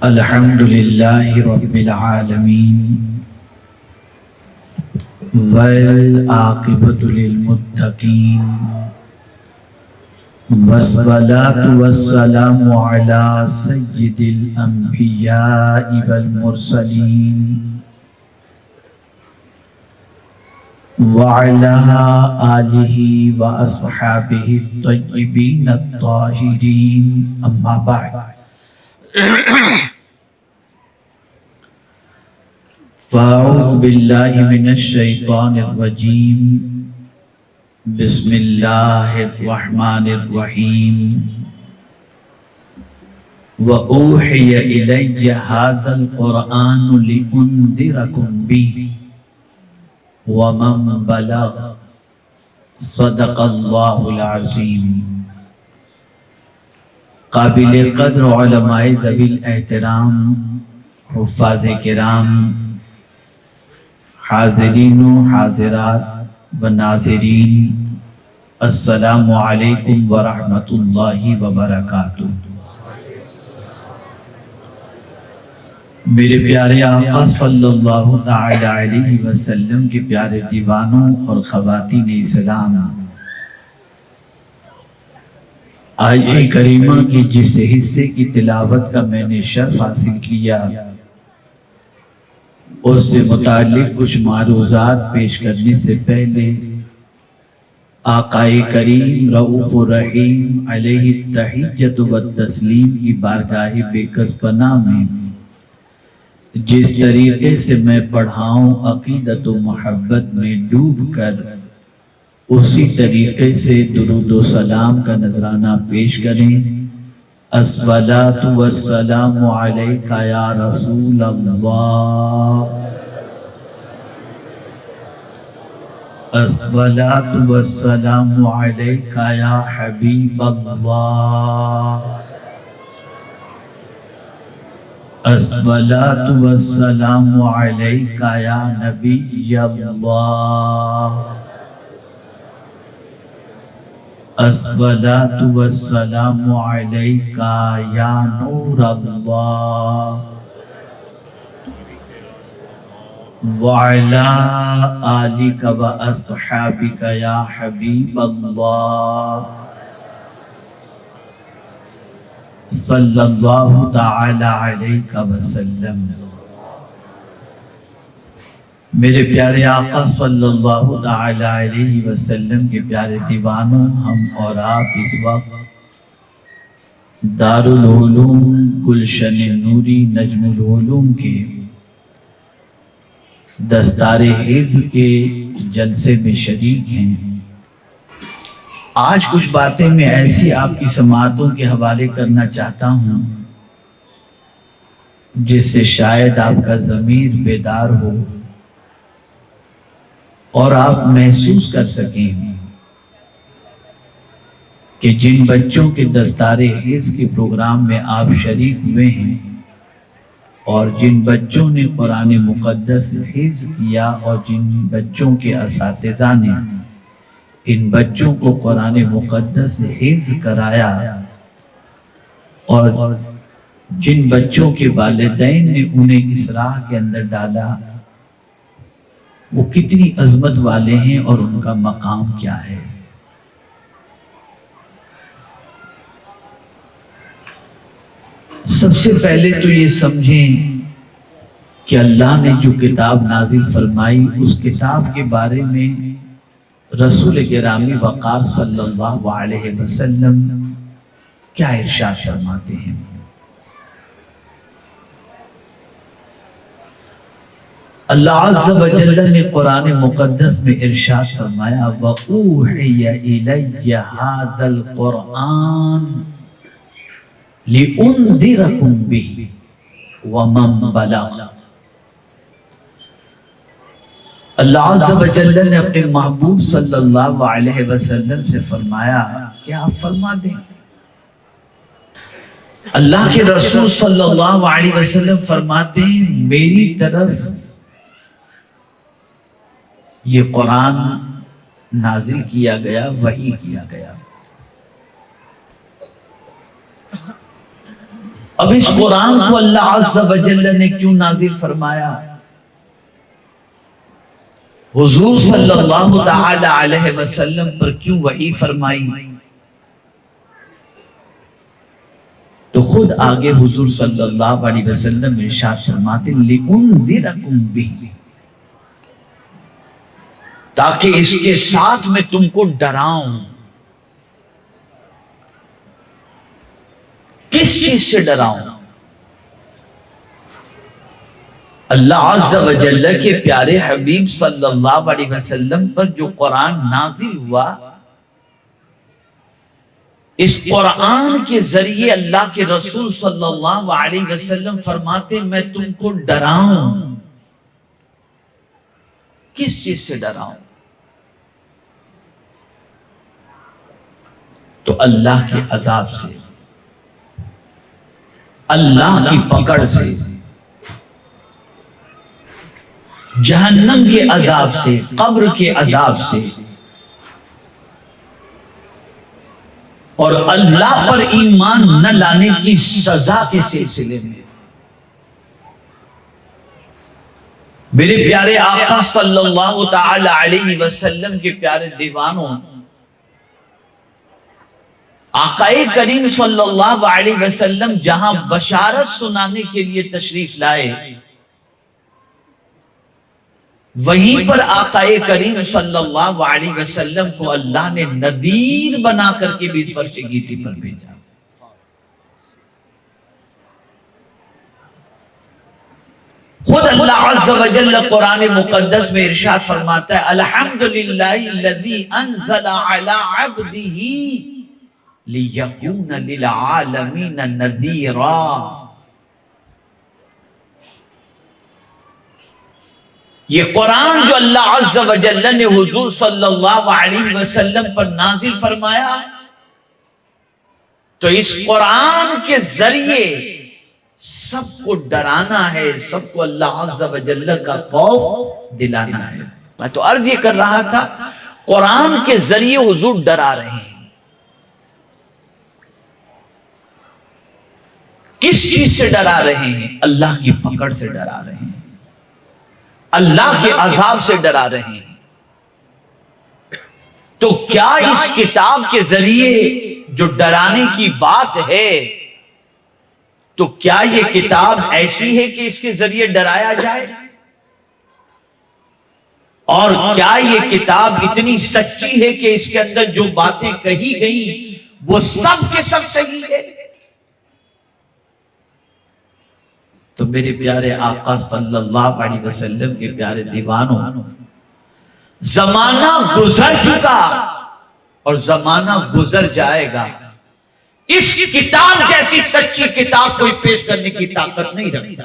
الحمد للہ رب العالمین والعاقبۃ للمتقین والصلاة والسلام علی سید الانبیاء والمرسلین وعلی آلہ واصحابہ الطیبین الطاہرین، اما بعد فاعوذ باللہ من الشیطان الرجیم، بسم اللہ الرحمن الرحیم۔ وَأُوحِيَ إِلَيَّ هَذَا الْقُرْآنُ لِأُنذِرَكُمْ بِهِ وَمَنْ بَلَغَ صدق اللہ العظیم۔ قابل قدر علماء ذوی الاحترام، حفاظ کرام، حاضرین و حاضرات و ناظرین، السلام علیکم ورحمۃ اللہ وبرکاتہ۔ میرے پیارے آقا صلی اللہ تعالی علیہ وسلم کے پیارے دیوانوں اور خواتین اسلام، آیہ کریمہ کی جس حصے کی تلاوت کا میں نے شرف حاصل کیا، اس سے متعلق کچھ معروضات پیش کرنے سے پہلے آقا کریم رؤوف الرحیم علیہ التحیۃ والتسلیم کی بارگاہ بے کس پناہ میں جس طریقے سے میں پڑھاؤں عقیدت و محبت میں ڈوب کر اسی طریقے سے درود و سلام کا نذرانہ پیش کریں۔ الصلاۃ والسلام علیک یا رسول اللہ، الصلاۃ والسلام علیک یا حبیب اللہ، الصلاۃ والسلام علیک یا نبی اللہ، الصلاۃ والسلام علیک یا نور اللہ، وعلی آلک و اصحابک یا حبیب اللہ، صلی اللہ تعالی علیہ وسلم۔ میرے پیارے آقا صلی اللہ تعالی علیہ وسلم کے پیارے دیوانوں، ہم اور آپ اس وقت دارالعلوم گلشن نوری نجم العلوم کے دستار حفظ کے جلسے میں شریک ہیں۔ آج کچھ باتیں میں ایسی آپ کی سماعتوں کے حوالے کرنا چاہتا ہوں جس سے شاید آپ کا ضمیر بیدار ہو اور آپ محسوس کر سکیں کہ جن بچوں کے دستار حفظ کے پروگرام میں آپ شریک ہوئے ہیں اور جن بچوں نے قرآن مقدس حفظ کیا اور جن بچوں کے اساتذہ نے ان بچوں کو قرآن مقدس حفظ کرایا اور جن بچوں کے والدین نے انہیں اس راہ کے اندر ڈالا، وہ کتنی عظمت والے ہیں اور ان کا مقام کیا ہے۔ سب سے پہلے تو یہ سمجھیں کہ اللہ نے جو کتاب نازل فرمائی، اس کتاب کے بارے میں رسول گرامی وقار صلی اللہ علیہ وسلم کیا ارشاد فرماتے ہیں۔ اللہ عز و جل نے قرآن مقدس میں ارشاد فرمایا، وَأُوحِيَ إِلَيَّ هَذَا الْقُرْآنُ لِأُنذِرَكُمْ بِهِ وَمَنْ بَلَغَ۔ اللہ عز و جل نے اپنے محبوب صلی اللہ علیہ وسلم سے فرمایا کہ آپ فرما دیں۔ اللہ کے رسول صلی اللہ علیہ وسلم فرماتے ہیں، میری طرف یہ قرآن نازل کیا گیا، وحی کیا گیا۔ اب اس قرآن کو اللہ عز و جل نے کیوں نازل فرمایا؟ حضور صلی اللہ تعالی علیہ وسلم پر کیوں وحی فرمائی؟ تو خود آگے حضور صلی اللہ علیہ وسلم ارشاد فرماتے لِأُنذِرَكُمْ بِهِ، تاکہ اس کے ساتھ میں تم کو ڈراؤں۔ کس چیز سے ڈراؤں؟ اللہ عز و جل کے پیارے حبیب صلی اللہ علیہ وسلم پر جو قرآن نازل ہوا، اس قرآن کے ذریعے اللہ کے رسول صلی اللہ علیہ وسلم فرماتے میں تم کو ڈراؤں۔ کس چیز سے ڈراؤں؟ تو اللہ کے عذاب سے، اللہ کی پکڑ سے، جہنم کے عذاب سے، قبر کے عذاب سے، اور اللہ پر ایمان نہ لانے کی سزا کے سلسلے میں۔ میرے پیارے آقا صلی اللہ تعالی علیہ وسلم کے پیارے دیوانوں، آقا کریم صلی اللہ علیہ وسلم جہاں بشارت سنانے کے لیے تشریف لائے، وہیں پر آقا کریم صلی اللہ علیہ وسلم کو اللہ نے نذیر بنا کر کے بھی اس فرش گیتی پر بھیجا۔ خود اللہ عز و جل قرآن مقدس میں ارشاد فرماتا ہے الحمدللہ الذی انزل علی عبدہ لِيَكُونَ لِلْعَالَمِينَ نَذِيرًا۔ یہ قرآن جو اللہ عز و جل نے حضور صلی اللہ علیہ وسلم پر نازل فرمایا، تو اس قرآن کے ذریعے سب کو ڈرانا ہے، سب کو اللہ عز و جل کا خوف دلانا ہے۔ میں تو عرض یہ کر رہا تھا، قرآن کے ذریعے حضور ڈرا رہے ہیں۔ کس چیز سے ڈرا رہے ہیں؟ اللہ کی پکڑ سے ڈرا رہے ہیں، اللہ کے عذاب سے ڈرا رہے ہیں۔ تو کیا اس کتاب کے ذریعے جو ڈرانے کی بات ہے، تو کیا یہ کتاب ایسی ہے کہ اس کے ذریعے ڈرایا جائے؟ اور کیا یہ کتاب اتنی سچی ہے کہ اس کے اندر جو باتیں کہی گئی وہ سب کے سب صحیح ہے؟ تو میرے پیارے آقا صلی اللہ علیہ وسلم کے پیارے دیوانوں، زمانہ گزر چکا اور زمانہ گزر جائے گا، اس کتاب جیسی سچی کتاب کوئی پیش کرنے کی طاقت نہیں رکھتا،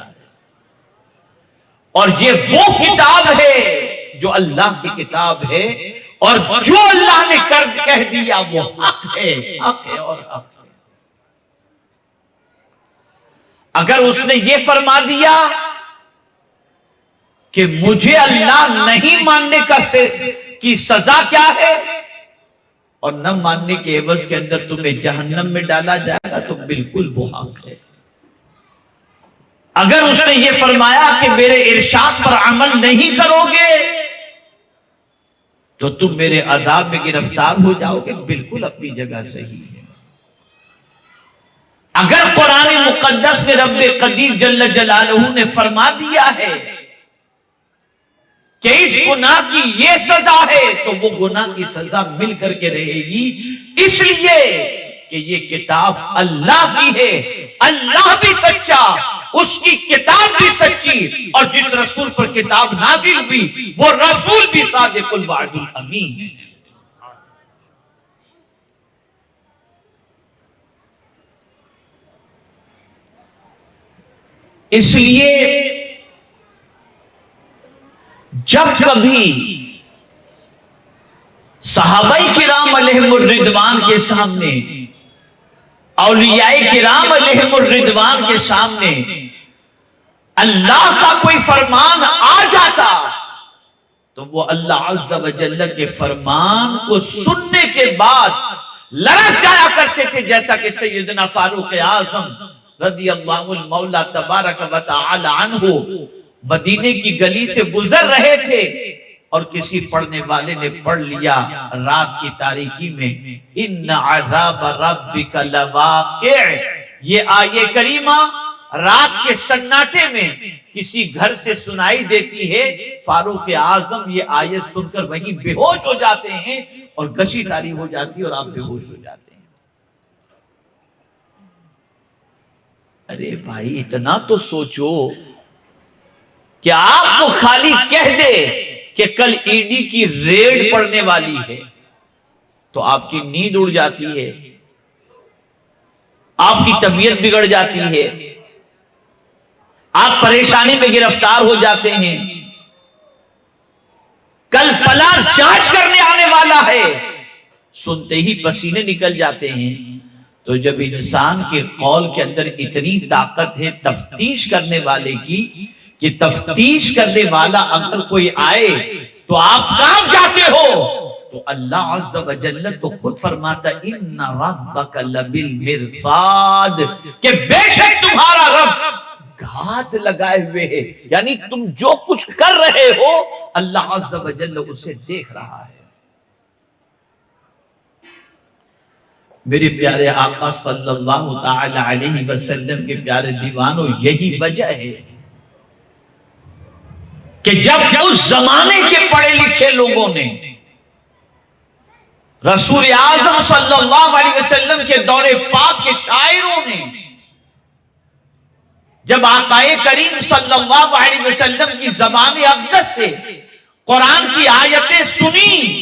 اور یہ وہ کتاب ہے جو اللہ کی کتاب ہے، اور جو اللہ نے کہہ دیا وہ حق ہے، حق ہے اور حق ہے۔ اگر اس نے یہ فرما دیا کہ مجھے اللہ نہیں ماننے کی سزا کیا ہے، اور نہ ماننے کے عوض کے اندر تمہیں جہنم میں ڈالا جائے گا، تو بالکل وہ حق ہے۔ اگر اس نے یہ فرمایا کہ میرے ارشاد پر عمل نہیں کرو گے تو تم میرے عذاب میں گرفتار ہو جاؤ گے، بالکل اپنی جگہ صحیح ہے۔ اگر قرآن مقدس میں رب قدیر جل جلالہ نے فرما دیا ہے کہ اس گناہ کی یہ سزا ہے، تو وہ گناہ کی سزا مل کر کے رہے گی، اس لیے کہ یہ کتاب اللہ کی ہے، اللہ بھی سچا، اس کی کتاب بھی سچی، اور جس رسول پر کتاب نازل بھی وہ رسول بھی صادق الوعد الامین۔ اس لیے جب کبھی صحابہ کرام علیہم الرضوان کے سامنے، اولیاء کرام علیہم الرضوان کے سامنے اللہ کا کوئی فرمان آ جاتا، تو وہ اللہ عز و جل کے فرمان کو سننے کے بعد لرز جایا کرتے تھے، جیسا کہ سیدنا فاروق اعظم رضی اللہ المولا تبارک و تعالی عنہ مدینے کی گلی سے گزر رہے تھے اور کسی پڑھنے والے نے پڑھ لیا رات کی تاریکی میں ان عذاب ربک لواقع. یہ آیے کریمہ رات کے سناٹے میں کسی گھر سے سنائی دیتی ہے. فاروق اعظم یہ آیت سن کر وہیں بے ہوش ہو جاتے ہیں اور گشی تاری ہو جاتی ہے اور آپ بے ہوش ہو جاتے ہیں. ارے بھائی اتنا تو سوچو کہ آپ کو خالی کہہ دے کہ کل ای ڈی کی ریڈ پڑنے والی ہے تو آپ کی نیند اڑ جاتی ہے, آپ کی طبیعت بگڑ جاتی ہے, آپ پریشانی میں گرفتار ہو جاتے ہیں. کل فلاں جانچ کرنے آنے والا ہے, سنتے ہی پسینے نکل جاتے ہیں. تو جب انسان کے قول کے اندر اتنی طاقت ہے تفتیش کرنے والے کی کہ تفتیش کرنے والا اگر کوئی آئے تو آپ کام جاتے ہو, تو اللہ عز و جل تو خود فرماتا ان ربک لبالمرصاد کہ بے شک تمہارا رب گھات لگائے ہوئے ہے. یعنی تم جو کچھ کر رہے ہو اللہ عز و جل اسے دیکھ رہا ہے. میرے پیارے آقا صلی اللہ تعالی علیہ وسلم کے پیارے دیوانوں, یہی وجہ ہے کہ جب اس زمانے کے پڑھے لکھے لوگوں نے رسول اعظم صلی اللہ علیہ وسلم کے دور پاک کے شاعروں نے جب آقا کریم صلی اللہ علیہ وسلم کی زبان اقدس سے قرآن کی آیتیں سنی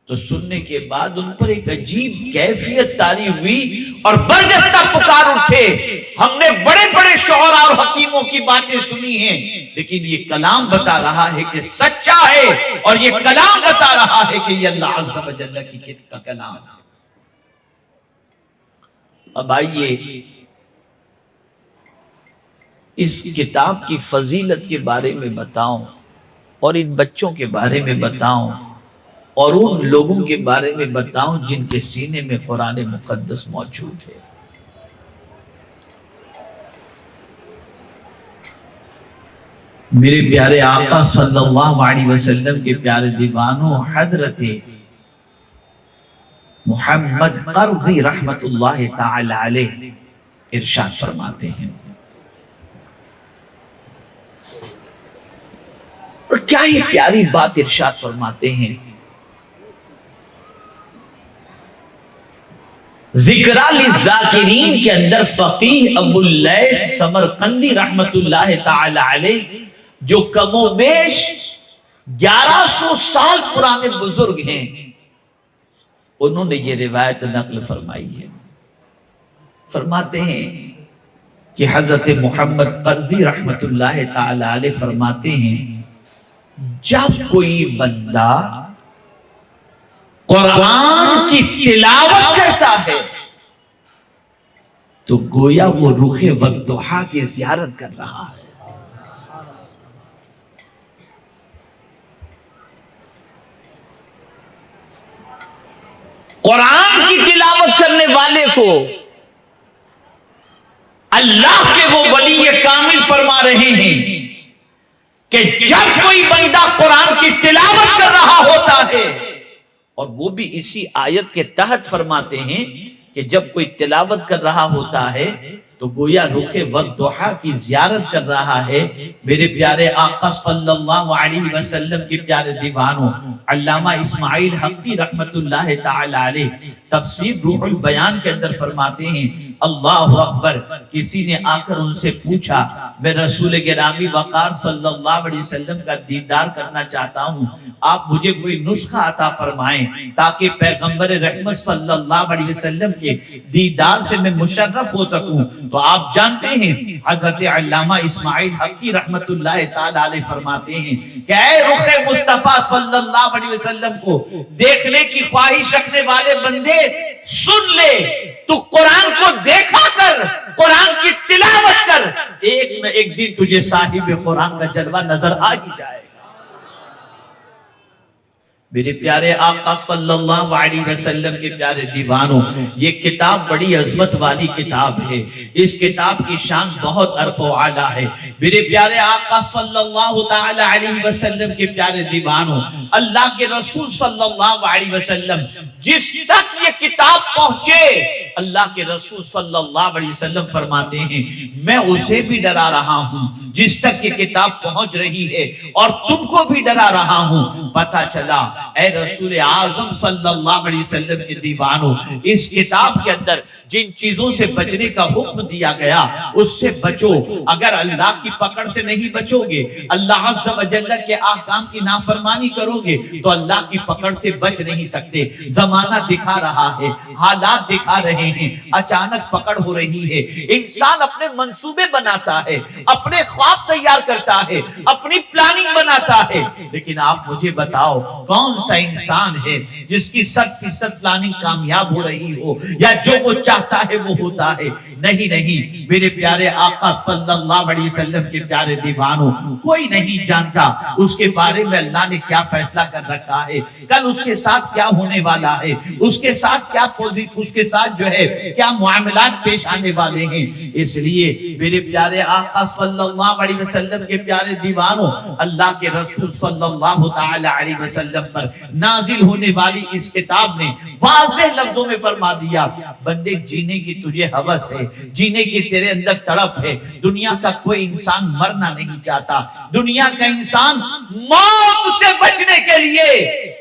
تو سننے کے بعد ان پر ایک عجیب کیفیت طاری ہوئی اور برجستہ پکار اٹھے. ہم نے بڑے بڑے شعراء اور حکیموں کی باتیں سنی ہیں لیکن یہ کلام بتا رہا ہے کہ سچا ہے اور یہ کلام بتا رہا ہے کہ یہ اللہ عز و جل کی کا کلام ہے. اب آئیے اس کتاب کی فضیلت کے بارے میں بتاؤں اور ان بچوں کے بارے میں بتاؤں اور ان لوگوں کے بارے میں بتاؤں جن کے سینے میں قرآن مقدس موجود ہے. میرے پیارے آقا صلی اللہ علیہ وسلم کے پیارے دیوانوں, حضرت محمد قرظی رحمت اللہ تعالی علیہ ارشاد فرماتے ہیں, اور کیا ہی پیاری بات ارشاد فرماتے ہیں. ذکر للذاکرین کے اندر فقیہ ابو اللیث سمرقندی رحمت اللہ تعالی علیہ جو کم و بیش 1100 سال پرانے بزرگ ہیں, انہوں نے یہ روایت نقل فرمائی ہے. فرماتے ہیں کہ حضرت محمد قرظی رحمت اللہ تعالی علیہ فرماتے ہیں جب کوئی بندہ قرآن کی تلاوت کرتا ہے تو گویا وہ رخ والضحیٰ کی زیارت کر رہا ہے. قرآن کی تلاوت کرنے والے کو اللہ کے وہ ولی کامل فرما رہے ہیں کہ جب کوئی بندہ قرآن کی تلاوت کر رہا ہوتا ہے, اور وہ بھی اسی آیت کے تحت فرماتے ہیں کہ جب کوئی تلاوت کر رہا ہوتا ہے تو گویا رخ والضحیٰ کی زیارت کر رہا ہے. میرے پیارے آقا صلی اللہ علیہ وسلم کے پیارے دیوانوں, علامہ اسماعیل حقی رحمت اللہ تعالی علیہ تفسیر روح البیان کے اندر فرماتے ہیں اللہ اکبر. کسی نے آ کر ان سے پوچھا میں رسول گرامی وقار صلی اللہ علیہ وسلم کا دیدار کرنا چاہتا ہوں, آپ مجھے کوئی نسخہ عطا فرمائیں تاکہ پیغمبر رحمت صلی اللہ علیہ وسلم کے دیدار سے میں مشرف ہو سکوں. تو آپ جانتے ہیں حضرت علامہ اسماعیل حقی رحمت اللہ تعالی علیہ فرماتے ہیں کہ اے رخ مصطفیٰ صلی اللہ علیہ وسلم کو دیکھنے کی خواہش رکھنے والے بندے سن لے, تو قرآن کو دیکھا کر, قرآن کی تلاوت کر, ایک نہ ایک دن تجھے صاحب قرآن کا جلوہ نظر آ ہی جائے گا. میرے پیارے آقا صلی اللہ علیہ وسلم کے پیارے دیوانوں، یہ کتاب بڑی عظمت والی کتاب ہے، اس کتاب کی شان بہت عرف و اعلیٰ ہے۔ میرے پیارے آقا صلی اللہ تعالی علیہ وسلم کے پیارے دیوانوں، اللہ کے رسول صلی اللہ علیہ وسلم جس تک یہ کتاب پہنچے، اللہ کے رسول صلی اللہ علیہ وسلم فرماتے ہیں میں اسے بھی ڈرا رہا ہوں جس تک یہ کتاب پہنچ رہی ہے، اور تم کو بھی ڈرا رہا ہوں۔ پتہ چلا اے رسول اعظم صلی اللہ علیہ وسلم کے دیوانوں، اس کتاب کے اندر جن چیزوں سے بچنے کا حکم دیا گیا اس سے بچو۔ اگر اللہ کی پکڑ سے نہیں بچو گے، اللہ عز و جل کے احکام کی نافرمانی کرو گے تو اللہ کی پکڑ سے بچ نہیں سکتے۔ زمانہ دکھا رہا ہے، حالات دکھا رہے ہیں، اچانک پکڑ ہو رہی ہے۔ انسان اپنے منصوبے بناتا ہے، اپنے خواب تیار کرتا ہے، اپنی پلاننگ بناتا ہے، لیکن آپ مجھے بتاؤ کون سا انسان ہے جس کی 100% پلاننگ کامیاب ہو رہی ہو، یا جو وہ چاہتا ہے وہ ہوتا ہے؟ نہیں نہیں، میرے پیارے آقا صلی اللہ علیہ وسلم کے پیارے دیوانوں، کوئی نہیں جانتا اس کے بارے میں اللہ نے کیا فیصلہ کر رکھا ہے، کل اس کے ساتھ کیا ہونے والا ہے، اس کے ساتھ کیا اس کے ساتھ جو ہے کیا معاملات پیش آنے والے ہیں۔ اس لیے میرے پیارے آقا صلی اللہ علیہ وسلم کے پیارے دیوانوں، اللہ کے رسول صلی اللہ تعالی علیہ وسلم پر نازل ہونے والی اس کتاب نے واضح لفظوں میں فرما دیا، بندے جینے کی تجھے ہوس ہے، جینے کی تیرے اندر تڑپ ہے۔ دنیا کا کوئی انسان مرنا نہیں چاہتا، دنیا کا انسان موت سے بچنے کے لیے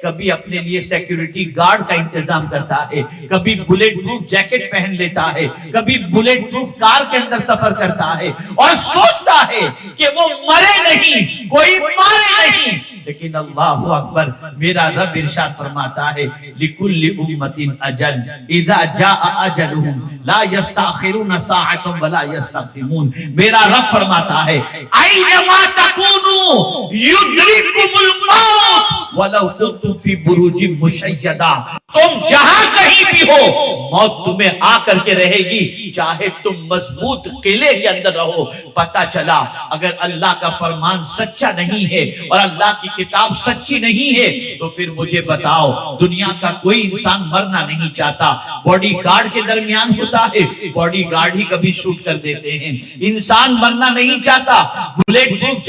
کبھی اپنے لیے سیکیورٹی گارڈ کا انتظام کرتا ہے، کبھی بلیٹ پروف جیکٹ پہن لیتا ہے، کبھی بلیٹ پروف کار کے اندر سفر کرتا ہے اور سوچتا ہے کہ وہ مرے نہیں، کوئی مارے نہیں۔ لیکن اللہ اکبر، میرا رب ارشاد فرماتا ہے لِكُلِّ أُمَّةٍ أَجَلٌ إِذَا جَاءَ أَجَلُهُمْ لَا يَسْتَأْخِرُونَ سَاعَةً وَلَا يَسْتَقْدِمُونَ۔ میرا رب فرماتا ہے أَيْنَمَا تَكُونُوا يُدْرِكْكُمُ الْمَوْتُ وَلَوْ كُنْتُمْ فِي بُرُوجٍ مُشَيَّدَةٍ۔ تم جہاں کہیں بھی ہو موت تمہیں آ کر کے رہے گی، چاہے تم مضبوط قلعے کے اندر رہو۔ پتہ چلا اگر اللہ کا فرمان سچا نہیں ہے اور اللہ کی کتاب سچی نہیں ہے تو پھر مجھے بتاؤ، دنیا کا کوئی انسان مرنا نہیں چاہتا، باڈی گارڈ کے درمیان ہوتا ہے، باڈی گارڈ ہی کبھی شوٹ کر دیتے ہیں۔ انسان مرنا نہیں چاہتا، بلیٹ پروف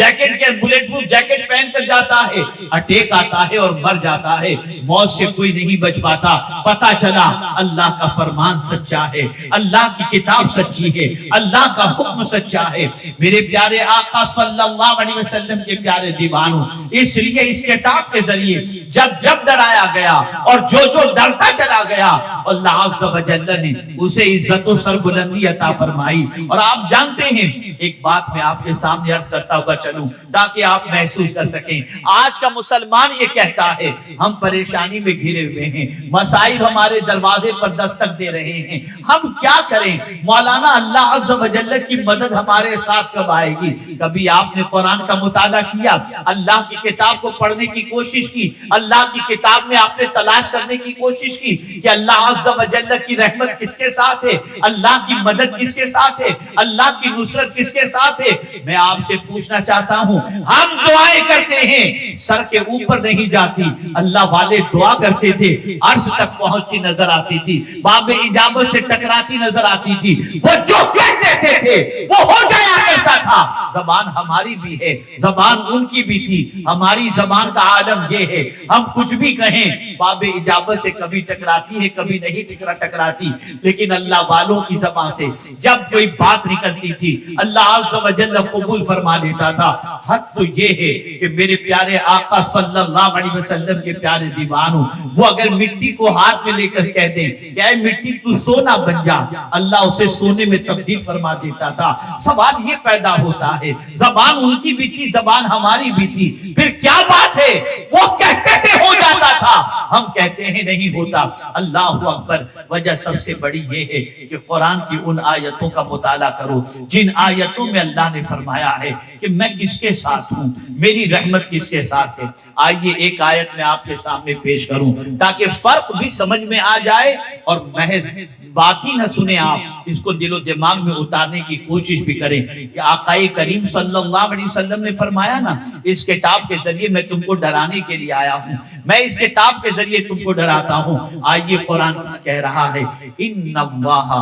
جیکٹ پہن کر جاتا ہے، اٹیک آتا ہے اور مر جاتا ہے، موت سے کوئی نہیں بچ پاتا۔ پتہ چلا اللہ کا فرمان سچا ہے، اللہ کی کتاب سچی ہے، اللہ کا حکم سچا ہے۔ میرے پیارے آقا صلی اللہ علیہ وسلم کے پیارے دیوانوں، اس لیے اس کتاب کے ذریعے جب ڈرایا گیا اور جو ڈرتا چلا گیا، اللہ عز و جل نے اسے عزت و سربلندی عطا فرمائی۔ اور آپ جانتے ہیں ایک بات میں آپ کے سامنے عرض کرتا ہوا چلوں تاکہ آپ محسوس کر سکیں، آج کا مسلمان یہ کہتا ہے ہم پریشانی میں گھرے ہوئے ہیں، مصائب ہمارے دروازے پر دستک دے رہے ہیں، ہم کیا کریں؟ مولانا اللہ عز و جل کی مدد ہمارے ساتھ کب آئے گی؟ کبھی آپ نے قرآن کا مطالعہ کیا، اللہ کی کتاب کو پڑھنے کی کوشش کی، اللہ کی کتاب میں آپ نے تلاش کرنے کی کوشش کی کہ اللہ عز و جل کی رحمت کس کے ساتھ ہے، اللہ کی مدد کس کے ساتھ ہے، اللہ کی نصرت کس کے ساتھ ہے؟ میں آپ سے پوچھنا چاہتا ہوں، ہم دعائیں کرتے ہیں سر کے اوپر نہیں جاتی، اللہ والے دعا کرتے تھے عرش تک پہنچتی نظر آتی تھی، باب اجابت سے ٹکراتی نظر آتی تھی، وہ جو کہہ دیتے تھے وہ ہو جایا کرتا تھا۔ زبان ہماری بھی ہے، زبان ان کی بھی تھی، ہماری زبان کا عالم یہ ہے، ہم کچھ بھی کہیں باب اجابت سے کبھی ٹکراتی ہے، کبھی نہیں ٹکراتی، لیکن اللہ والوں کی زبان سے جب کوئی بات نکلتی تھی اللہ عز و جل قبول فرما لیتا تھا۔ حد تو یہ ہے کہ میرے پیارے آقا صلی اللہ علیہ وسلم کے پیارے دیوانوں، وہ اگر مٹی کو ہاتھ میں لے کر کہہ دیں کہ اے مٹی تو سونا بن جا، اللہ اسے سونے میں تبدیل فرما دیتا تھا۔ سوال یہ پیدا ہوتا ہے، زبان ان کی بھی تھی، زبان ہماری بھی تھی، پھر کیا بات ہے؟ وہ کہتے تھے ہو جاتا تھا، ہم کہتے ہیں نہیں ہوتا۔ اللہ اکبر، وجہ سب سے بڑی یہ ہے کہ قرآن کی ان آیتوں کا مطالعہ کرو جن آیتوں میں اللہ نے فرمایا ہے کہ کہ میں کس کے ساتھ ہوں، میری رحمت کس کے ساتھ ہے۔ آئیے ایک آیت میں آپ کے سامنے پیش کروں تاکہ فرق بھی سمجھ میں آ جائے اور محض بات ہی نہ سنیں، آپ اس کو دل و دماغ میں اتارنے کی کوشش بھی کریں۔ کہ آقا کریم صلی اللہ علیہ وسلم نے فرمایا نا، اس کتاب کے ذریعے میں تم کو ڈرانے کے لیے آیا ہوں، میں اس کتاب کے ذریعے تم کو ڈراتا ہوں۔ آئیے قرآن کہہ رہا ہے ان اللہ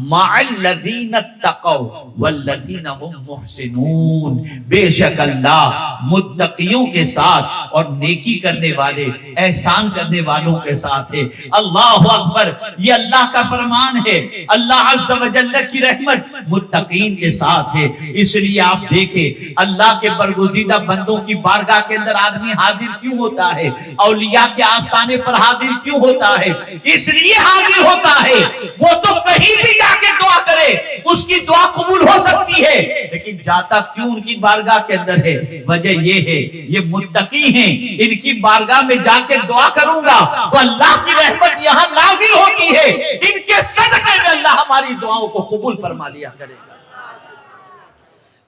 مع الذین اتقوا والذین هم محسنون، بے شک اللہ متقیوں کے ساتھ اور نیکی کرنے والے، احسان کرنے والوں کے ساتھ ہے۔ اللہ اکبر، یہ اللہ کا فرمان ہے، اللہ عز و جل کی رحمت متقین کے ساتھ ہے۔ اس لیے آپ دیکھیں اللہ کے برگزیدہ بندوں کی بارگاہ کے اندر آدمی حاضر کیوں ہوتا ہے، اولیاء کے آستانے پر حاضر کیوں ہوتا ہے؟ اس لیے حاضر ہوتا ہے وہ تو کہیں بھی جا کے دعا کرے اس کی دعا قبول ہو سکتی ہے، لیکن جاتا کیوں ان کی بارگاہ کے اندر ہے؟ وجہ یہ ہے یہ متقی ہیں، ان کی بارگاہ میں جا کے دعا کروں گا تو اللہ کی رحمت یہاں نازل ہوتی ہے، ان کے صدقے میں اللہ ہماری دعاؤں کو قبول فرما لیا کرے گا۔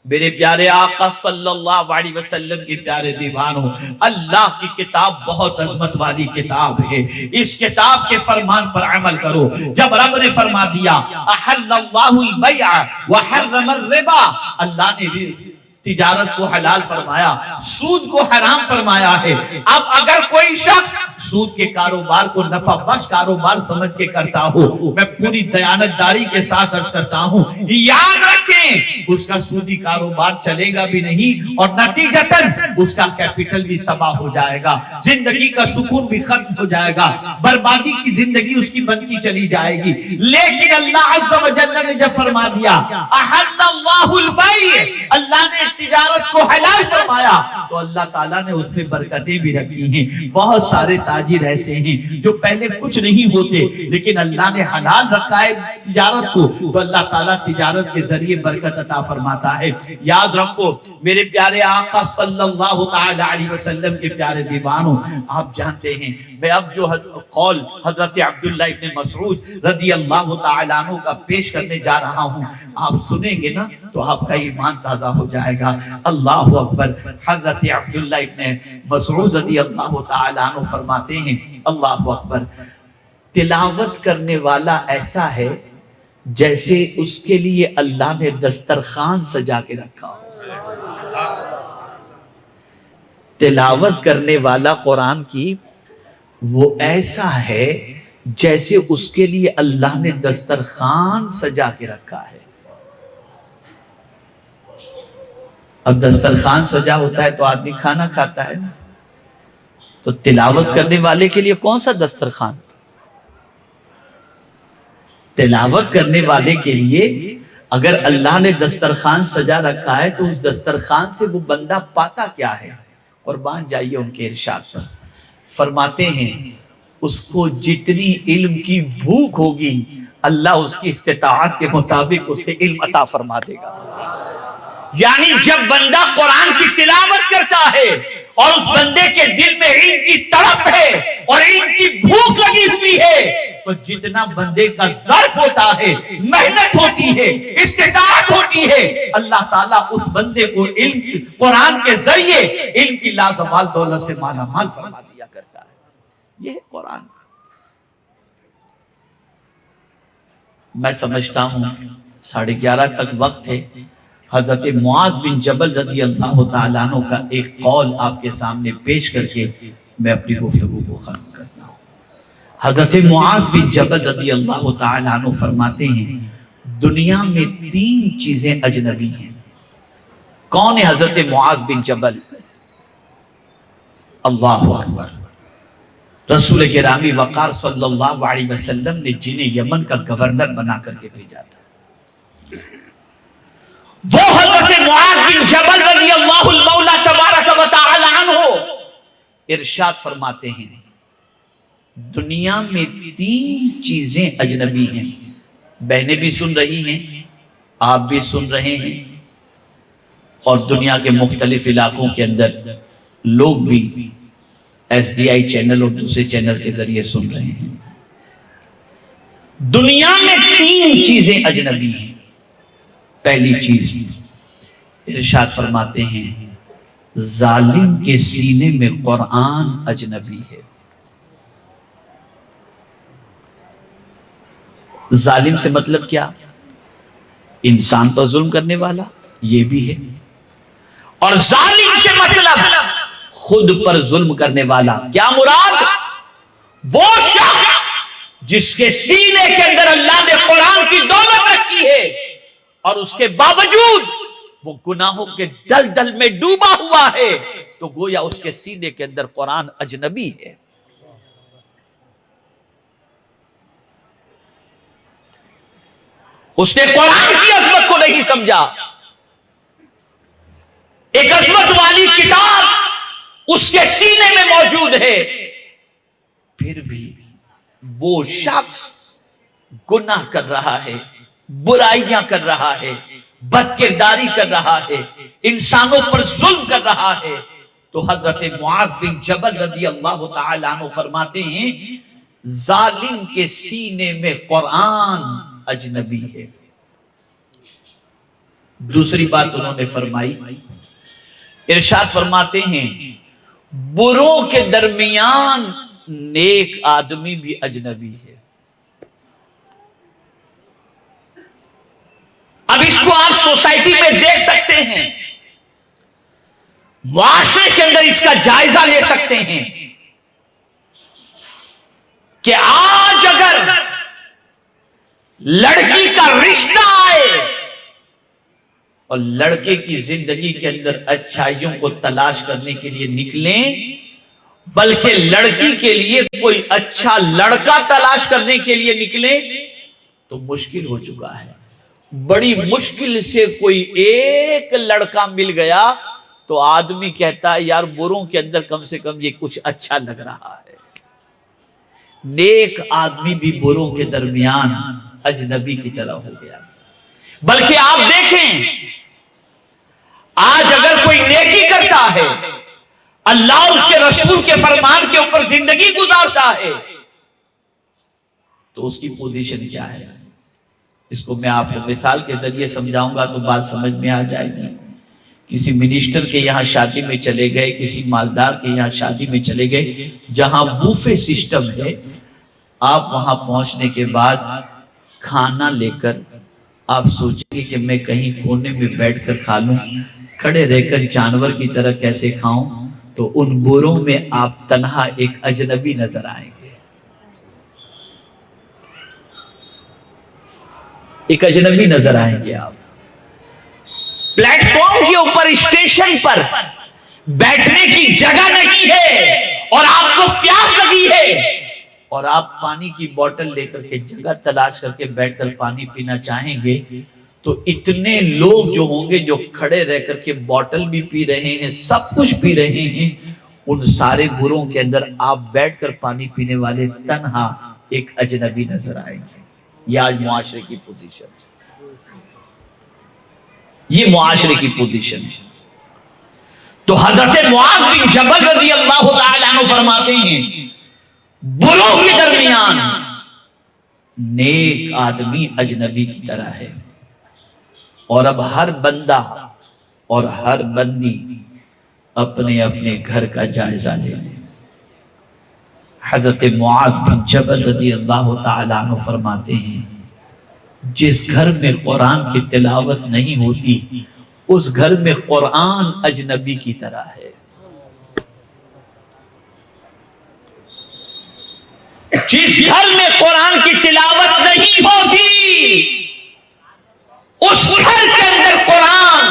میرے پیارے آقا صلی اللہ علیہ وسلم کے پیارے دیوانوں، اللہ کی کتاب بہت عظمت والی کتاب ہے، اس کتاب کے فرمان پر عمل کرو۔ جب رب نے فرما دیا احل اللہ البیع وحرم الربا، اللہ نے تجارت کو حلال فرمایا، سود کو حرام فرمایا ہے۔ اب اگر کوئی شخص سود کے کاروبار کو نفع بخش کاروبار سمجھ کے کرتا ہو، میں پوری دیانتداری کے ساتھ عرض کرتا ہوں، یاد رکھیں اس کا سودی کاروبار چلے گا بھی نہیں اور نتیجتاً اس کا کیپٹل بھی تباہ ہو جائے گا، زندگی کا سکون بھی ختم ہو جائے گا، بربادی کی زندگی اس کی بنتی چلی جائے گی۔ لیکن اللہ عز و جل نے جب فرما دیا احل اللہ البیع، اللہ نے تجارت کو حلال فرمایا تو اللہ تعالیٰ نے اس میں برکتیں بھی رکھی ہیں۔ بہت سارے تاجر ایسے ہیں جو پہلے کچھ نہیں ہوتے لیکن اللہ نے حلال رکھا ہے تجارت کو تو اللہ تعالیٰ تجارت کے ذریعے برکت عطا فرماتا ہے۔ یاد رکھو میرے پیارے آقا صلی اللہ علیہ وسلم کے پیارے دیوانوں، آپ جانتے ہیں میں اب جو قول حضرت عبداللہ ابن مسعود رضی اللہ تعالیٰ عنہ کا پیش کرنے جا رہا ہوں، آپ سنیں گے نا تو آپ کا ایمان تازہ ہو جائے گا۔ اللہ اکبر، حضرت عبداللہ ابن مسعود رضی اللہ تعالیٰ عنہ فرماتے ہیں، اللہ اکبر، تلاوت کرنے والا ایسا ہے جیسے اس کے لیے اللہ نے دسترخوان سجا کے رکھا ہو۔ تلاوت کرنے والا قرآن کی وہ ایسا ہے جیسے اس کے لیے اللہ نے دسترخوان سجا کے رکھا ہے۔ اب دسترخوان سجا ہوتا ہے تو آدمی کھانا کھاتا ہے نا، تو تلاوت کرنے والے کے لیے کون سا دسترخوان؟ تلاوت کرنے والے کے لیے اگر اللہ نے دسترخوان سجا رکھا ہے تو اس دسترخوان سے وہ بندہ پاتا کیا ہے؟ قربان جائیے ان کے ارشاد پر، فرماتے ہیں اس کو جتنی علم کی بھوک ہوگی اللہ اس کی استطاعت کے مطابق اسے علم عطا فرما دے گا۔ یعنی جب بندہ قرآن کی تلاوت کرتا ہے اور اس بندے کے دل میں علم کی تڑپ ہے اور علم کی بھوک لگی ہوئی ہے تو جتنا بندے کا ظرف ہوتا ہے، محنت ہوتی ہے، استطاعت ہوتی ہے، اللہ تعالیٰ اس بندے کو علم قرآن کے ذریعے علم کی لازوال دولت سے مالا مال فرما دیا کرتا ہے۔ یہ ہے قرآن۔ میں سمجھتا ہوں 11:30 تک وقت ہے، حضرت معاذ بن جبل رضی اللہ تعالیٰ عنہ کا ایک قول آپ کے سامنے پیش کر کے میں اپنی گفتگو کو ختم کرتا ہوں۔ حضرت معاذ بن جبل رضی اللہ تعالیٰ عنہ فرماتے ہیں دنیا میں 3 چیزیں اجنبی ہیں۔ کون ہے حضرت معاذ بن جبل؟ اللہ اکبر، رسول گرامی وقار صلی اللہ علیہ وسلم نے جنہیں یمن کا گورنر بنا کر کے بھیجا تھا، وہ حضرت معاذ بن جبل رضی اللہ المولا تبارک و تعالی عنہ ارشاد فرماتے ہیں دنیا میں 3 چیزیں اجنبی ہیں۔ بہنیں بھی سن رہی ہیں، آپ بھی سن رہے ہیں، اور دنیا کے مختلف علاقوں کے اندر لوگ بھی SDI چینل اور دوسرے چینل کے ذریعے سن رہے ہیں۔ دنیا میں 3 چیزیں اجنبی ہیں۔ پہلی چیز ارشاد فرماتے ہیں ظالم کے سینے میں قرآن اجنبی ہے۔ ظالم سے مطلب کیا؟ انسان پر ظلم کرنے والا، یہ بھی ہے، اور ظالم سے مطلب خود پر ظلم کرنے والا۔ کیا مراد؟ وہ شخص جس کے سینے کے اندر اللہ نے قرآن کی دولت رکھی ہے اور اس کے باوجود وہ گناہوں کے دلدل میں ڈوبا ہوا ہے، تو گویا اس کے سینے کے اندر قرآن اجنبی ہے۔ اس نے قرآن کی عظمت کو نہیں سمجھا۔ ایک عظمت والی کتاب اس کے سینے میں موجود ہے، پھر بھی وہ شخص گناہ کر رہا ہے، برائیاں کر رہا ہے، بد کرداری کر رہا ہے، انسانوں پر ظلم کر رہا ہے۔ تو حضرت معاذ بن جبل رضی اللہ تعالیٰ عنہ فرماتے ہیں ظالم کے سینے میں قرآن اجنبی ہے۔ دوسری بات انہوں نے فرمائی، ارشاد فرماتے ہیں بروں کے درمیان نیک آدمی بھی اجنبی ہے۔ اب اس کو آپ سوسائٹی میں دیکھ سکتے ہیں، معاشرے کے اندر اس کا جائزہ لے سکتے ہیں کہ آج اگر لڑکی کا رشتہ آئے اور لڑکے کی زندگی کے اندر اچھائیوں کو تلاش کرنے کے لیے نکلیں، بلکہ لڑکی کے لیے کوئی اچھا لڑکا تلاش کرنے کے لیے نکلیں، تو مشکل ہو چکا ہے۔ بڑی مشکل سے کوئی ایک لڑکا مل گیا تو آدمی کہتا ہے یار بروں کے اندر کم سے کم یہ کچھ اچھا لگ رہا ہے۔ نیک آدمی بھی بروں کے درمیان اجنبی کی طرح ہو گیا۔ بلکہ آپ دیکھیں آج اگر کوئی نیکی کرتا ہے، اللہ اور اس کے رسول کے فرمان کے اوپر زندگی گزارتا ہے، تو اس کی پوزیشن کیا ہے؟ اس کو میں آپ کو مثال کے ذریعے سمجھاؤں گا تو بات سمجھ میں آ جائے گی۔ کسی منسٹر کے یہاں شادی میں چلے گئے، کسی مالدار کے یہاں شادی میں چلے گئے، جہاں بوفے سسٹم ہے، آپ وہاں پہنچنے کے بعد کھانا لے کر آپ سوچیں گے کہ میں کہیں کونے میں بیٹھ کر کھا لوں، کھڑے رہ کر جانور کی طرح کیسے کھاؤں؟ تو ان بوروں میں آپ تنہا ایک اجنبی نظر آئیں گے، ایک اجنبی نظر آئیں گے آپ۔ پلیٹ فارم کے اوپر اسٹیشن پر بیٹھنے کی جگہ نہیں ہے اور آپ کو پیاس لگی ہے اور آپ پانی کی بوتل لے کر کے جگہ تلاش کر کے بیٹھ کر پانی پینا چاہیں گے، تو اتنے لوگ جو ہوں گے جو کھڑے رہ کر کے بوتل بھی پی رہے ہیں، سب کچھ پی رہے ہیں، ان سارے بروں کے اندر آپ بیٹھ کر پانی پینے والے تنہا ایک اجنبی نظر آئیں گے۔ یہ آج معاشرے کی پوزیشن ہے، یہ معاشرے کی پوزیشن ہے۔ تو حضرت معاذ بن جبل رضی اللہ تعالیٰ عنہ فرماتے ہیں بروں کے درمیان نیک آدمی اجنبی کی طرح ہے۔ اور اب ہر بندہ اور ہر بندی اپنے اپنے گھر کا جائزہ لے لے۔ حضرت معاذ بن جبل رضی اللہ تعالیٰ عنہ فرماتے ہیں جس گھر میں قرآن کی تلاوت نہیں ہوتی اس گھر میں قرآن اجنبی کی طرح ہے۔ جس گھر میں قرآن کی تلاوت نہیں ہوتی اس گھر کے اندر قرآن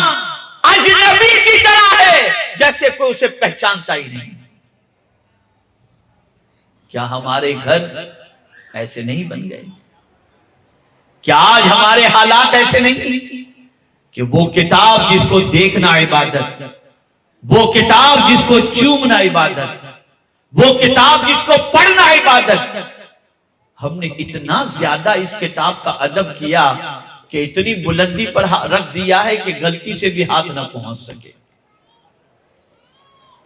اجنبی کی طرح ہے، جیسے کوئی اسے پہچانتا ہی نہیں۔ کیا ہمارے گھر ایسے نہیں بن گئے؟ کیا آج ہمارے حالات ایسے نہیں کہ وہ کتاب جس کو دیکھنا عبادت، وہ کتاب جس کو چومنا عبادت، وہ کتاب جس کو پڑھنا عبادت، ہم نے اتنا زیادہ اس کتاب کا ادب کیا کہ اتنی بلندی پر رکھ دیا ہے کہ غلطی سے بھی ہاتھ نہ پہنچ سکے۔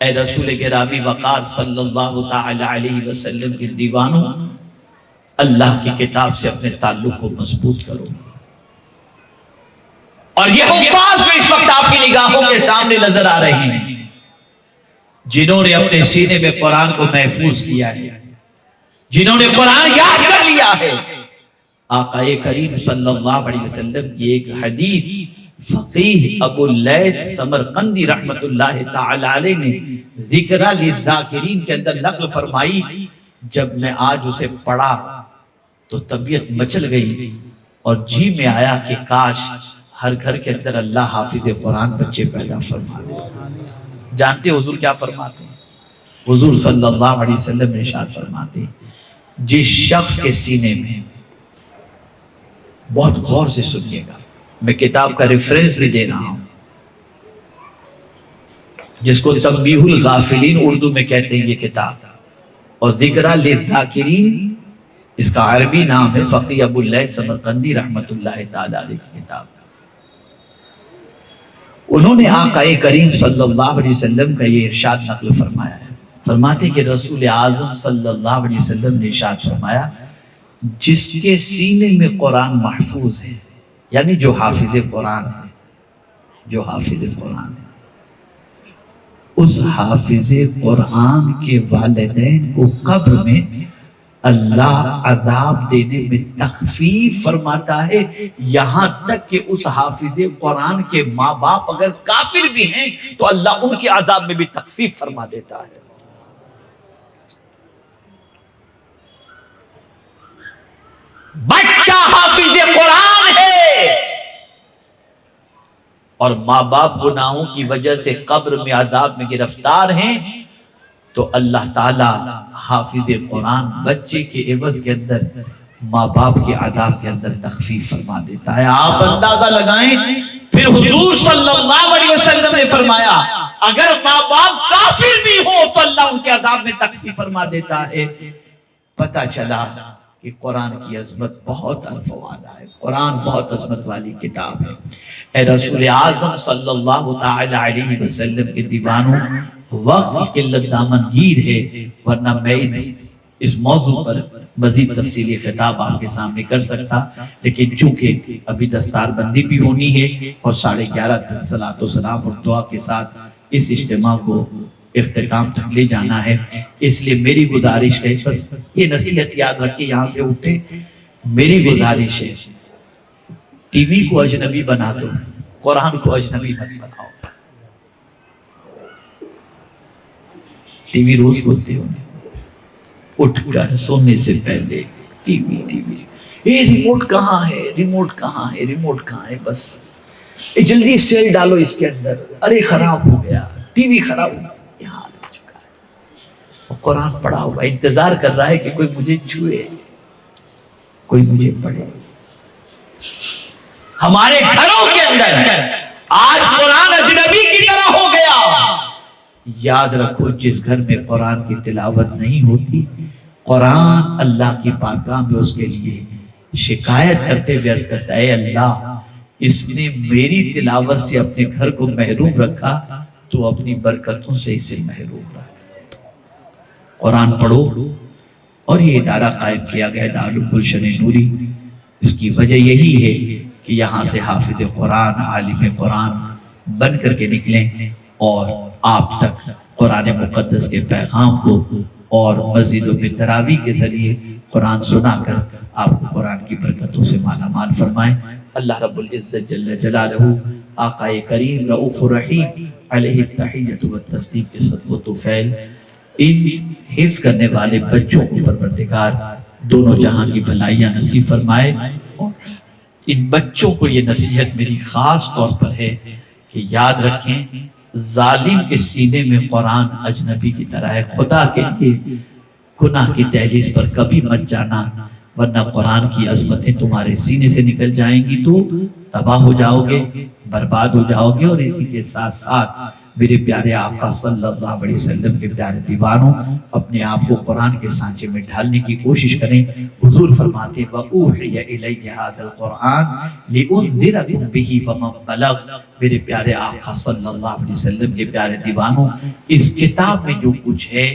اے رسول گرامی وقار صلی اللہ تعالی علیہ وسلم کے دیوانوں، اللہ کی کتاب سے اپنے تعلق کو مضبوط کرو۔ اور یہ حفاظ جو اس وقت آپ کی نگاہوں کے سامنے نظر آ رہی ہیں جنہوں نے اپنے سینے میں قرآن کو محفوظ کیا ہے، جنہوں نے قرآن یاد کر لیا ہے۔ آقا کریم صلی اللہ علیہ وسلم کی ایک حدیث فقیہ ابو اللیث سمرقندی رحمت اللہ تعالی علیہ نے ذکر للذاکرین کے اندر نقل فرمائی، جب میں آج اسے پڑھا تو طبیعت مچل گئی اور جی میں آیا کہ کاش ہر گھر کے اندر اللہ حافظ قرآن بچے پیدا فرما دے۔ جانتے حضور کیا فرماتے ہیں؟ حضور صلی اللہ علیہ وسلم نے ارشاد فرماتے ہیں، جس شخص کے سینے میں، بہت غور سے سنیے گا، میں کتاب کا ریفرنس بھی دے رہا ہوں، جس کو تنبیہ الغافلین اردو میں کہتے ہیں یہ کتاب، اور ذکر للذاکرین اس کا عربی نام ہے، فقیہ ابو اللیث سمرقندی رحمت اللہ تعالی علیہ کی کتاب۔ انہوں نے آقا کریم صلی اللہ علیہ وسلم کا یہ ارشاد نقل فرمایا ہے، فرماتے کہ رسول اعظم صلی اللہ علیہ وسلم نے ارشاد فرمایا، جس کے سینے میں قرآن محفوظ ہے، یعنی جو حافظ قرآن ہے، جو حافظ قرآن ہے، اس حافظ قرآن کے والدین کو قبر میں اللہ عذاب دینے میں تخفیف فرماتا ہے، یہاں تک کہ اس حافظ قرآن کے ماں باپ اگر کافر بھی ہیں تو اللہ ان کے عذاب میں بھی تخفیف فرما دیتا ہے۔ بچہ حافظ قرآن ہے اور ماں باپ گناہوں کی وجہ سے قبر میں عذاب میں گرفتار ہیں تو اللہ تعالیٰ حافظ قرآن بچے کے عوض کے اندر ماں باپ کے عذاب کے اندر تخفیف فرما دیتا ہے۔ آپ اندازہ لگائیں، پھر حضور صلی اللہ علیہ وسلم نے فرمایا اگر ماں باپ کافر بھی ہو تو اللہ ان کے عذاب میں تخفیف فرما دیتا ہے۔ پتہ چلا کہ قرآن کی عظمت بہت الفوادہ ہے، قرآن بہت عظمت والی کتاب ہے۔ اے رسول اعظم صلی اللہ تعالی علیہ وسلم کے دیوانوں، وقت کی قلت دامن گیر ہے، ورنہ میں اس موضوع پر مزید تفصیلی خطاب آپ کے سامنے کر سکتا، لیکن چونکہ ابھی دستار بندی بھی ہونی ہے اور 11:30 تک صلاۃ و سلام اور دعا کے ساتھ اس اجتماع کو اختتام تک لے جانا ہے، اس لیے میری گزارش ہے، بس یہ نصیحت یاد رکھ کے یہاں سے اٹھے، میری گزارش ہے ٹی وی کو اجنبی بنا دو، قرآن کو اجنبی مت بناؤ۔ ٹی وی روز کھولتے ہو، اٹھ کر سونے سے پہلے ٹی وی اے ریموٹ کہاں ہے، ریموٹ کہاں ہے، ریموٹ کہاں ہے، بس جلدی سیل ڈالو اس کے اندر، ارے خراب ہو گیا، ٹی وی خراب ہو گیا، یہ حال ہو چکا ہے۔ قرآن پڑھا ہوا انتظار کر رہا ہے کہ کوئی مجھے چھوئے، کوئی مجھے پڑھے۔ ہمارے گھروں کے اندر آج قرآن اجنبی کی طرح ہو گیا۔ یاد رکھو، جس گھر میں قرآن کی تلاوت نہیں ہوتی، قرآن اللہ کی بارگاہ میں اس کے لیے شکایت کرتے ہوئے عرض کرتا ہے، اے اللہ، اس نے میری تلاوت سے اپنے گھر کو محروم رکھا، تو اپنی برکتوں سے اسے محروم رکھ۔ قرآن پڑھو، اور یہ ادارہ قائم کیا گیا دارالگلشن نوری، اس کی وجہ یہی ہے کہ یہاں سے حافظ قرآن، عالم قرآن بن کر کے نکلیں اور آپ تک قرآن مقدس کے پیغام کو اور مسجدوں میں تراویح کے ذریعے قرآن سنا کر آپ کو قرآن کی برکتوں سے مالا مال فرمائیں۔ اللہ رب العزت جل جلالہ آقا کریم رؤوف الرحیم علیہ التحیۃ والتسلیم کے صدق و طفیل ان حفظ کرنے والے بچوں کو پروردگار دونوں جہاں کی بھلائیاں نصیب فرمائے، اور ان بچوں کو یہ نصیحت میری خاص طور پر ہے کہ یاد رکھیں، ظالم کے سینے میں قرآن اجنبی کی طرح ہے۔ خدا کے لیے گناہ کی دہلیز پر کبھی مت جانا، ورنہ قرآن کی عظمتیں تمہارے سینے سے نکل جائیں گی تو تباہ ہو جاؤ گے، برباد ہو جاؤ گے، اور اسی کے ساتھ ساتھ میرے پیارے آقا صلی اللہ علیہ وسلم کے پیارے دیوانوں، اپنے آپ کو قرآن کے سانچے میں ڈھالنے کی کوشش کریں۔ حضور فرماتے ہیں وَأُوحِيَ إِلَيَّ هَذَا الْقُرْآنَ لِأُنذِرَكُم بِهِ وَمَن بَلَغَ۔ میرے پیارے آقا صلی اللہ علیہ وسلم کے پیارے دیوانوں، اس کتاب میں جو کچھ ہے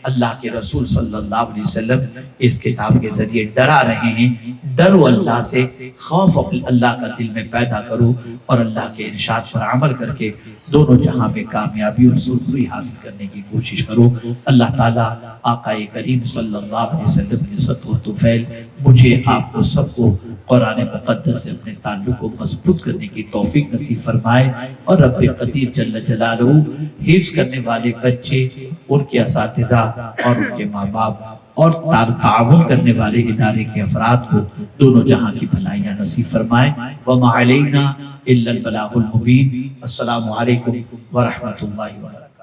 اللہ کے رسول صلی اللہ علیہ وسلم اس کتاب کے ذریعے ڈرا رہے ہیں۔ ڈرو اللہ سے، خوف اللہ کا دل میں پیدا کرو اور اللہ کے ارشاد پر عمل کر کے دونوں جہاں میں کامیابی اور سرخری حاصل کرنے کی کوشش کرو۔ اللہ تعالیٰ آقا کریم صلی اللہ علیہ وسلم کے سطو و طفیل مجھے آپ کو سب کو قرآن مقدس سے اپنے تعلق کو مضبوط کرنے کی توفیق نصیب فرمائے، اور رب قدیر جل جلالہ حفظ کرنے والے بچے، ان کے اساتذہ اور ان کے ماں باپ اور تعاون کرنے والے ادارے کے افراد کو دونوں جہاں کی بھلائیاں نصیب فرمائے۔ وَمَا عَلَيْنَا إِلَّا الْبَلَاغُ الْمُبِينُ۔ السلام علیکم ورحمۃ اللہ وبرکاتہ۔